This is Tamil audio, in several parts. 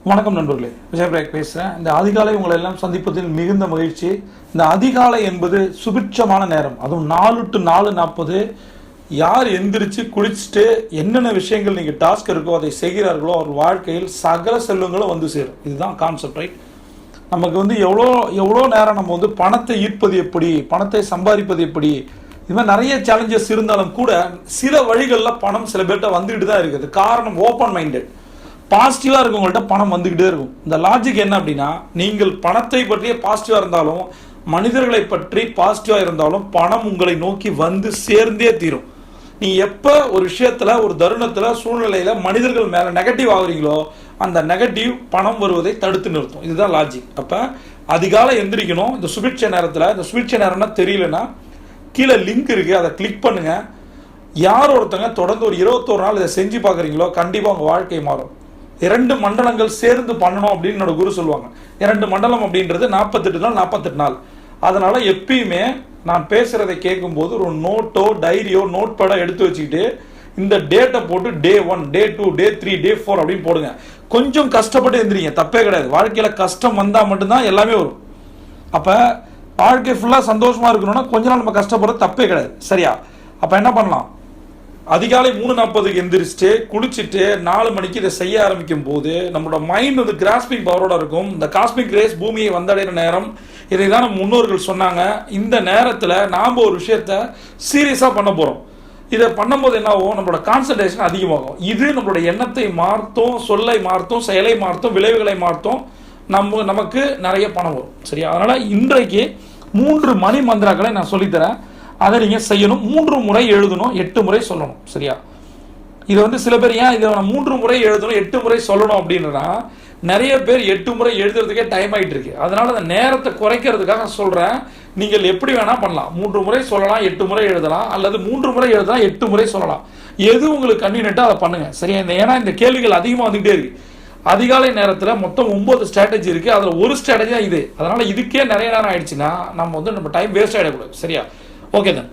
வணக்கம் நண்பர்களே, விஜயபிரேக் பேசுகிறேன். இந்த அதிகாலை உங்களை எல்லாம் சந்திப்பதில் மிகுந்த மகிழ்ச்சி. இந்த அதிகாலை என்பது சுபிட்சமான நேரம், அதுவும் 4 to 4:40. யார் எந்திரிச்சு குளிச்சுட்டு என்னென்ன விஷயங்கள் நீங்கள் டாஸ்க் இருக்கோ அதை செய்கிறார்களோ அவர் வாழ்க்கையில் சகல செல்வங்களும் வந்து சேரும். இதுதான் கான்செப்ட், ரைட்? நமக்கு வந்து எவ்வளோ நேரம் நம்ம வந்து பணத்தை ஈர்ப்பது எப்படி, பணத்தை சம்பாதிப்பது எப்படி, இது மாதிரி நிறைய சேலஞ்சஸ் இருந்தாலும் கூட சில வழிகளில் பணம் சில பேர்கிட்ட வந்துக்கிட்டு தான் இருக்குது. காரணம் ஓப்பன் மைண்டட், பாசிட்டிவாக இருக்கவங்கள்ட்ட பணம் வந்துக்கிட்டே இருக்கும். இந்த லாஜிக் என்ன அப்படின்னா, நீங்கள் பணத்தை பற்றியே பாசிட்டிவாக இருந்தாலும் மனிதர்களை பற்றி பாசிட்டிவாக இருந்தாலும் பணம் உங்களை நோக்கி வந்து சேர்ந்தே தீரும். நீ எப்போ ஒரு விஷயத்தில் ஒரு தருணத்தில் சூழ்நிலையில் மனிதர்கள் மேலே நெகட்டிவ் ஆகுறீங்களோ அந்த நெகட்டிவ் பணம் வருவதை தடுத்து நிறுத்தும். இதுதான் லாஜிக். அப்போ அதிகாலை எந்திரிக்கணும். இந்த சுபிட்ச நேரத்தில், இந்த சுபிட்ச நேரம்னா தெரியலன்னா கீழே லிங்க் இருக்குது, அதை கிளிக் பண்ணுங்கள். யார் ஒருத்தங்க தொடர்ந்து ஒரு 21 நாள் இதை செஞ்சு பார்க்குறீங்களோ கண்டிப்பாக உங்கள் வாழ்க்கை மாறும். 2 மண்டலங்கள் சேர்ந்து பண்ணணும் அப்படின்னு என்னோட குரு சொல்லுவாங்க. 2 மண்டலம் அப்படின்றது 48 நாள் 48 நாள். அதனால எப்பயுமே நான் பேசுறதை கேட்கும்போது ஒரு நோட்டோ டைரியோ நோட் பேடோ எடுத்து வச்சுக்கிட்டு இந்த டேட்டை போட்டு டே 1, டே 2, டே 3, டே 4 அப்படின்னு போடுங்க. கொஞ்சம் கஷ்டப்பட்டு எந்திரிங்க, தப்பே கிடையாது. வாழ்க்கையில கஷ்டம் வந்தால் மட்டும்தான் எல்லாமே வரும். அப்போ வாழ்க்கை ஃபுல்லாக சந்தோஷமா இருக்கணும்னா கொஞ்ச நாள் நம்ம கஷ்டப்படுறது தப்பே கிடையாது, சரியா? அப்போ என்ன பண்ணலாம்? அதிகாலை 3:40 எந்திரிச்சிட்டு குளிச்சுட்டு 4 மணிக்கு இதை செய்ய ஆரம்பிக்கும் போது நம்மளோட மைண்ட் வந்து கிராஸ்பிங் பவரோட இருக்கும். இந்த காஸ்மிக் ரேஸ் பூமியை வந்தடைகிற நேரம், இதை தான் நம்ம முன்னோர்கள் சொன்னாங்க. இந்த நேரத்தில் நாம் ஒரு விஷயத்த சீரியஸாக பண்ண போகிறோம். இதை பண்ணும்போது என்ன ஆகும்? நம்மளோட கான்சன்ட்ரேஷன் அதிகமாகும். இது நம்மளோட எண்ணத்தை மாற்றும், சொல்லை மாற்றும், செயலை மாற்றும், விளைவுகளை மாற்றும். நமக்கு நிறைய பணம் வரும், சரியா? அதனால் இன்றைக்கு 3 மணி மந்திராக்களை நான் சொல்லித்தரேன். அதை நீங்கள் செய்யணும். 3 முறை எழுதணும், 8 முறை சொல்லணும், சரியா? இது வந்து சில பேர் ஏன் இதை 3 முறை எழுதணும் 8 முறை சொல்லணும் அப்படின்னா, நிறைய பேர் 8 முறை எழுதுறதுக்கே டைம் ஆகிட்டு இருக்கு. அதனால அந்த நேரத்தை குறைக்கிறதுக்காக சொல்கிறேன். நீங்கள் எப்படி வேணால் பண்ணலாம். 3 முறை சொல்லலாம், 8 முறை எழுதலாம், அல்லது 3 முறை எழுதலாம், 8 முறை சொல்லலாம். எது உங்களுக்கு கன்வீனியன்ட்டோ அதை பண்ணுங்க, சரியா? ஏன்னா இந்த கேள்விகள் அதிகமாக வந்துகிட்டே இருக்கு. அதிகாலை நேரத்தில் மொத்தம் 9 ஸ்ட்ராட்டஜி இருக்கு. அதில் ஒரு ஸ்ட்ராட்டஜி தான் இது. அதனால இதுக்கே நிறைய நேரம் ஆயிடுச்சுன்னா நம்ம டைம் வேஸ்ட் ஆகிடக்கூடாது, சரியா? ஓகே தான்.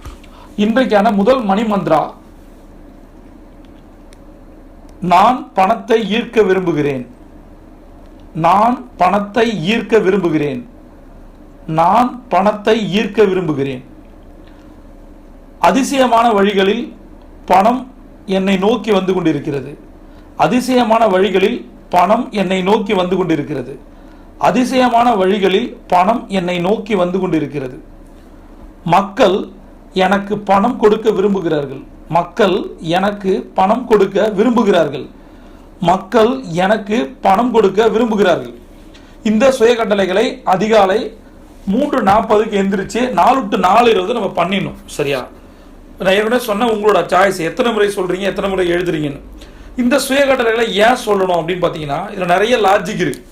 இன்றைக்கான முதல் மணி மந்த்ரா, நான் பணத்தை ஈர்க்க விரும்புகிறேன். நான் பணத்தை ஈர்க்க விரும்புகிறேன். நான் பணத்தை ஈர்க்க விரும்புகிறேன். அதிசயமான வழிகளில் பணம் என்னை நோக்கி வந்து கொண்டிருக்கிறது. அதிசயமான வழிகளில் பணம் என்னை நோக்கி வந்து கொண்டிருக்கிறது. அதிசயமான வழிகளில் பணம் என்னை நோக்கி வந்து கொண்டிருக்கிறது. மக்கள் எனக்கு பணம் கொடுக்க விரும்புகிறார்கள். மக்கள் எனக்கு பணம் கொடுக்க விரும்புகிறார்கள். மக்கள் எனக்கு பணம் கொடுக்க விரும்புகிறார்கள். இந்த சுய கட்டளைகளை அதிகாலை 3:40 எந்திரிச்சு 4 to 4:20 நம்ம பண்ணிடணும், சரியா? நான் ஏற்கனவே சொன்ன உங்களோட சாய்ஸ், எத்தனை முறை சொல்றீங்க, எத்தனை முறை எழுதுறீங்கன்னு. இந்த சுய கட்டளைகளை ஏன் சொல்லணும் அப்படின்னு பார்த்தீங்கன்னா, இதில் நிறைய லாஜிக் இருக்கு.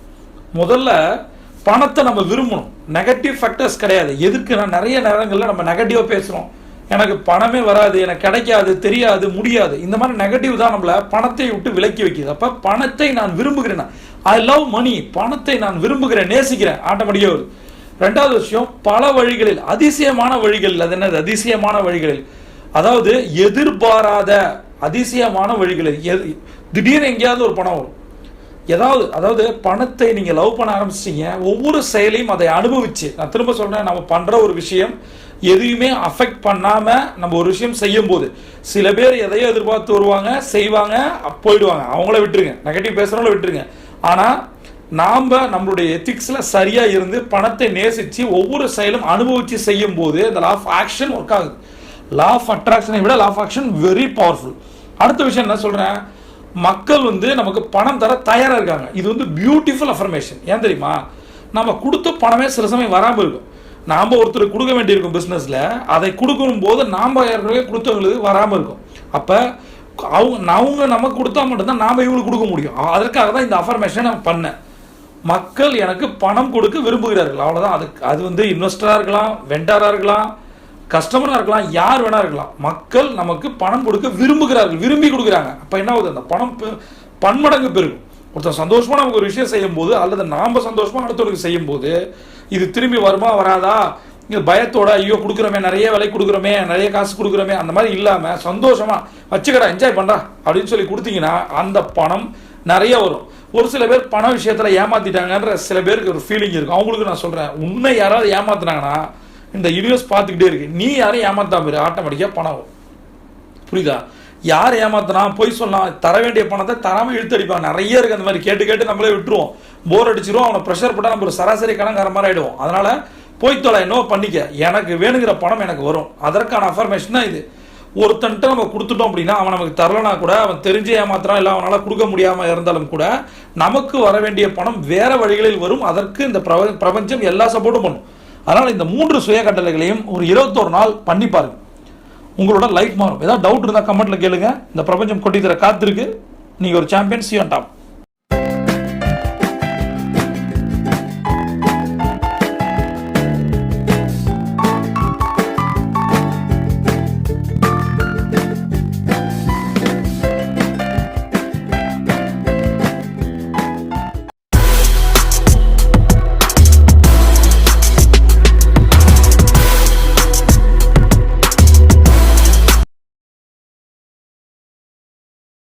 முதல்ல பணத்தை நம்ம விரும்பணும். நெகட்டிவ் ஃபேக்டர்ஸ் கிடையாது. எதுக்குன்னா நிறைய நேரங்களில் நம்ம நெகட்டிவாக பேசுகிறோம். எனக்கு பணமே வராது, எனக்கு கிடைக்காது, தெரியாது, முடியாது, இந்த மாதிரி நெகட்டிவ் தான் நம்மளை பணத்தை விட்டு விலக்கி வைக்கிது. அப்போ பணத்தை நான் விரும்புகிறேன், ஐ லவ் மணி, பணத்தை நான் விரும்புகிறேன், நேசிக்கிறேன், ஆட்டோமேட்டிக்காக வருது. 2வது விஷயம், பல வழிகளில், அதிசயமான வழிகளில். அது என்னது? அதிசயமான வழிகளில், அதாவது எதிர்பாராத அதிசயமான வழிகளில். திடீர்னு எங்கேயாவது ஒரு பணம் வரும். அதாவது பணத்தை நீங்கள் லவ் பண்ண ஆரம்பிச்சிட்டீங்க. ஒவ்வொரு செயலையும் அதை அனுபவிச்சு, நான் திரும்ப சொல்றேன், நம்ம பண்ற ஒரு விஷயம் எதையுமே அஃபெக்ட் பண்ணாம நம்ம ஒரு விஷயம் செய்யும் போது, சில பேர் எதையோ எதிர்பார்த்து வருவாங்க, செய்வாங்க, போயிடுவாங்க. அவங்கள விட்டுருங்க, நெகட்டிவ் பேசுறவங்கள விட்டுருங்க. ஆனா நாம நம்மளுடைய எத்திக்ஸ்ல சரியா இருந்து பணத்தை நேசிச்சு ஒவ்வொரு செயலும் அனுபவிச்சு செய்யும் போது இந்த லா ஆஃப் ஆக்ஷன் ஒர்க் ஆகுது. லா ஆஃப் அட்ராக்ஷனை விட law of action very powerful. அடுத்த விஷயம் என்ன சொல்றேன், மக்கள் வந்து நமக்கு பணம் தர தயாரா இருக்காங்க. இது வந்து பியூட்டிஃபுல் அஃபர்மேஷன். ஏன் தெரியுமா? நம்ம கொடுத்த பணமே சில சமயம் வராமல் இருக்கும். நாம் ஒருத்தருக்கு கொடுக்க வேண்டியிருக்கும் பிஸ்னஸில், அதை கொடுக்கும் போது நாம் ஏற்கனவே கொடுத்தவங்களுக்கு வராமல் இருக்கும். அப்போ அவங்க நமக்கு கொடுத்தா மட்டும்தான் நாம் இவங்களுக்கு கொடுக்க முடியும். அதற்காக தான் இந்த அஃபர்மேஷனை நான் பண்ணேன். மக்கள் எனக்கு பணம் கொடுக்க விரும்புகிறார்கள், அவ்வளோதான். அது வந்து இன்வெஸ்டராக இருக்கலாம், வெண்டாராக இருக்கலாம், கஸ்டமராக இருக்கலாம், யார் வேணா இருக்கலாம். மக்கள் நமக்கு பணம் கொடுக்க விரும்புகிறார்கள், விரும்பி கொடுக்குறாங்க. அப்போ என்ன ஆகுது? அந்த பணம் பன்மடங்கு பெருகும். ஒருத்தர் சந்தோஷமாக நமக்கு ஒரு விஷயம் செய்யும் போது, அல்லது நாம் சந்தோஷமாக அடுத்தவருக்கு செய்யும் போது, இது திரும்பி வருமா வராதா, இங்கே பயத்தோட ஐயோ கொடுக்குறோமே, நிறைய விலை கொடுக்குறோமே, நிறைய காசு கொடுக்குறோமே, அந்த மாதிரி இல்லாமல் சந்தோஷமாக வச்சுக்கடா, என்ஜாய் பண்ணுறா அப்படின்னு சொல்லி கொடுத்தீங்கன்னா அந்த பணம் நிறைய வரும். ஒரு சில பேர் பண விஷயத்தில் ஏமாத்திட்டாங்கன்ற சில பேருக்கு ஒரு ஃபீலிங் இருக்கும். அவங்களுக்கு நான் சொல்கிறேன், உன்னை யாராவது ஏமாத்துனாங்கன்னா இந்த யூனிவர்ஸ் பார்த்துக்கிட்டே இருக்கு, நீ யாரையும் ஏமாத்தாம இரு, ஆட்டோமேட்டிக்காக பணம் வரும். புரியுதா? யார் ஏமாத்தினா போய் சொல்லலாம், தர வேண்டிய பணத்தை தராமல் இழுத்தடிப்பான். நிறைய இருக்குது அந்த மாதிரி. கேட்டு கேட்டு நம்மளே விட்டுருவோம், போர் அடிச்சிருவோம். அவனை ப்ரெஷர் போட்டால் நம்ம ஒரு சராசரி கடன்கார மாதிரி ஆகிடுவோம். அதனால் போய் தொலை, என்னவோ பண்ணிக்க, எனக்கு வேணுங்கிற பணம் எனக்கு வரும். அதற்கான அஃபர்மேஷன் தான் இது. ஒருத்தன்ட்ட நம்ம கொடுத்துட்டோம் அப்படின்னா அவன் நமக்கு தரலனா கூட, அவன் தெரிஞ்சு ஏமாத்துறான், இல்லை அவனால் கொடுக்க முடியாமல் இருந்தாலும் கூட நமக்கு வர வேண்டிய பணம் வேற வழிகளில் வரும். அதற்கு இந்த பிரபஞ்சம் எல்லா சப்போர்ட்டும் பண்ணும். அதனால் இந்த 3 சுய கட்டளைகளையும் ஒரு 21 நாள் பண்ணி பாருங்க, உங்களோட லைஃப் மாறும். ஏதாவது டவுட் இருந்தால் கமெண்ட்ல கேளுங்க. இந்த பிரபஞ்சம் கொட்டி தர காத்திருக்கு. நீங்கள் ஒரு சாம்பியன். C on top.